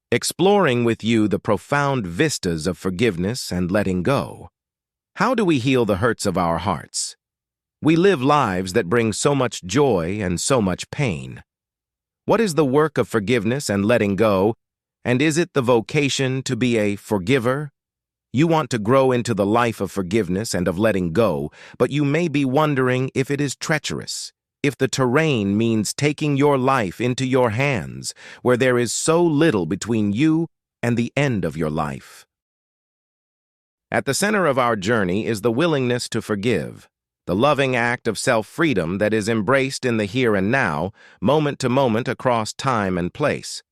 exploring with you the profound vistas of forgiveness and letting go. How do we heal the hurts of our hearts? We live lives that bring so much joy and so much pain. What is the work of forgiveness and letting go, and is it the vocation to be a forgiver? You want to grow into the life of forgiveness and of letting go, but you may be wondering if it is treacherous, if the terrain means taking your life into your hands, where there is so little between you and the end of your life. At the center of our journey is the willingness to forgive, the loving act of self-freedom that is embraced in the here and now, moment to moment across time and place.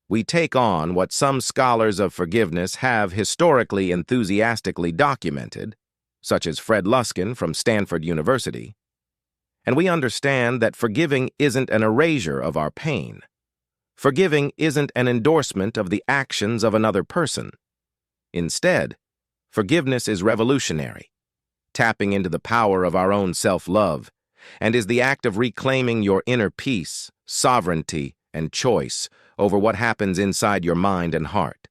We take on what some scholars of forgiveness have historically enthusiastically documented, such as Fred Luskin from Stanford University, and we understand that forgiving isn't an erasure of our pain. Forgiving isn't an endorsement of the actions of another person. Instead, forgiveness is revolutionary, tapping into the power of our own self-love, and is the act of reclaiming your inner peace, sovereignty, and choice over what happens inside your mind and heart.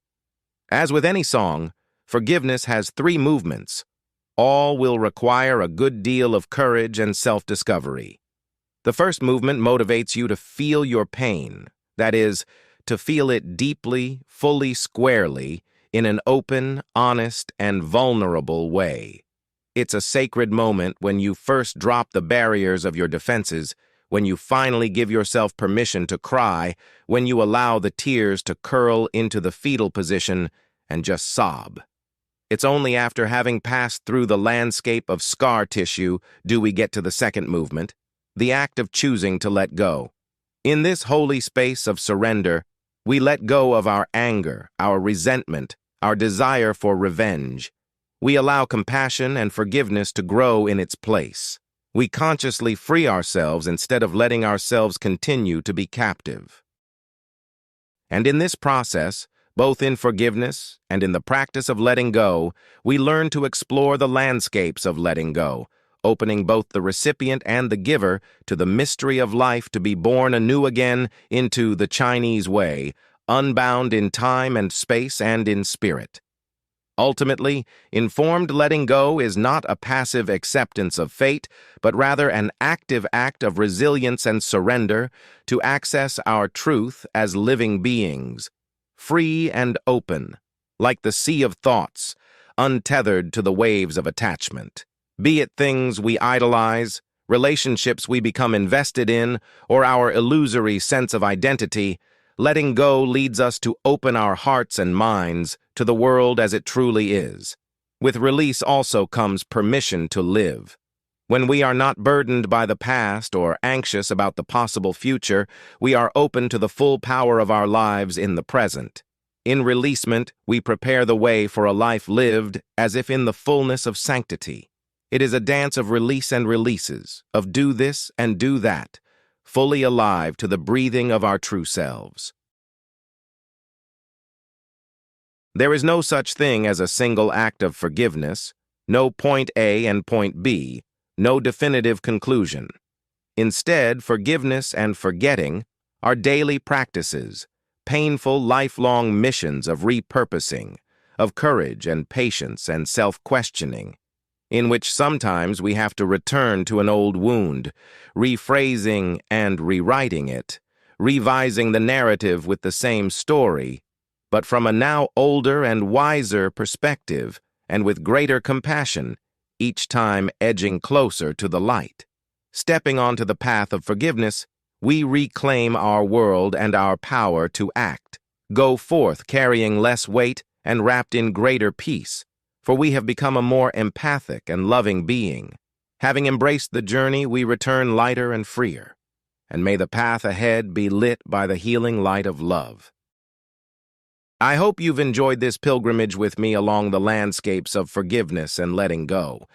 As with any song, forgiveness has 3 movements. All will require a good deal of courage and self-discovery. The first movement motivates you to feel your pain, that is, to feel it deeply, fully, squarely, in an open, honest, and vulnerable way. It's a sacred moment when you first drop the barriers of your defenses, when you finally give yourself permission to cry, when you allow the tears to curl into the fetal position and just sob. It's only after having passed through the landscape of scar tissue do we get to the second movement, the act of choosing to let go. In this holy space of surrender, we let go of our anger, our resentment, our desire for revenge. We allow compassion and forgiveness to grow in its place. We consciously free ourselves instead of letting ourselves continue to be captive. And in this process, both in forgiveness and in the practice of letting go, we learn to explore the landscapes of letting go, opening both the recipient and the giver to the mystery of life to be born anew again into the Chinese way, unbound in time and space and in spirit. Ultimately, informed letting go is not a passive acceptance of fate, but rather an active act of resilience and surrender to access our truth as living beings, free and open, like the sea of thoughts, untethered to the waves of attachment. Be it things we idolize, relationships we become invested in, or our illusory sense of identity, letting go leads us to open our hearts and minds to the world as it truly is. With release also comes permission to live. When we are not burdened by the past or anxious about the possible future, we are open to the full power of our lives in the present. In releasement, we prepare the way for a life lived as if in the fullness of sanctity. It is a dance of release and releases, of do this and do that, fully alive to the breathing of our true selves. There is no such thing as a single act of forgiveness, no point A and point B, no definitive conclusion. Instead, forgiveness and forgetting are daily practices, painful lifelong missions of repurposing, of courage and patience and self-questioning, in which sometimes we have to return to an old wound, rephrasing and rewriting it, revising the narrative with the same story, but from a now older and wiser perspective and with greater compassion, each time edging closer to the light. Stepping onto the path of forgiveness, we reclaim our world and our power to act, go forth carrying less weight and wrapped in greater peace, for we have become a more empathic and loving being. Having embraced the journey, we return lighter and freer, and may the path ahead be lit by the healing light of love. I hope you've enjoyed this pilgrimage with me along the landscapes of forgiveness and letting go,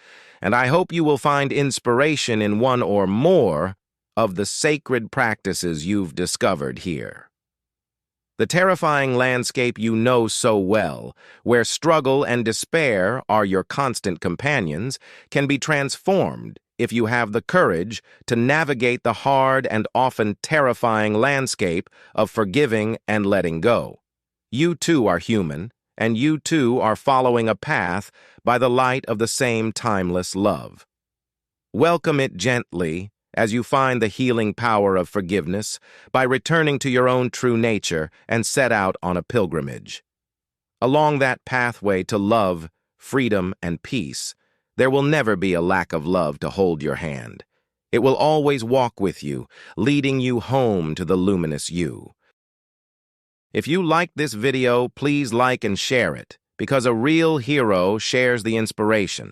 and I hope you will find inspiration in one or more of the sacred practices you've discovered here. The terrifying landscape you know so well, where struggle and despair are your constant companions, can be transformed if you have the courage to navigate the hard and often terrifying landscape of forgiving and letting go. You too are human, and you too are following a path by the light of the same timeless love. Welcome it gently as you find the healing power of forgiveness by returning to your own true nature and set out on a pilgrimage. Along that pathway to love, freedom, and peace, there will never be a lack of love to hold your hand. It will always walk with you, leading you home to the luminous you. If you liked this video, please like and share it, because a real hero shares the inspiration.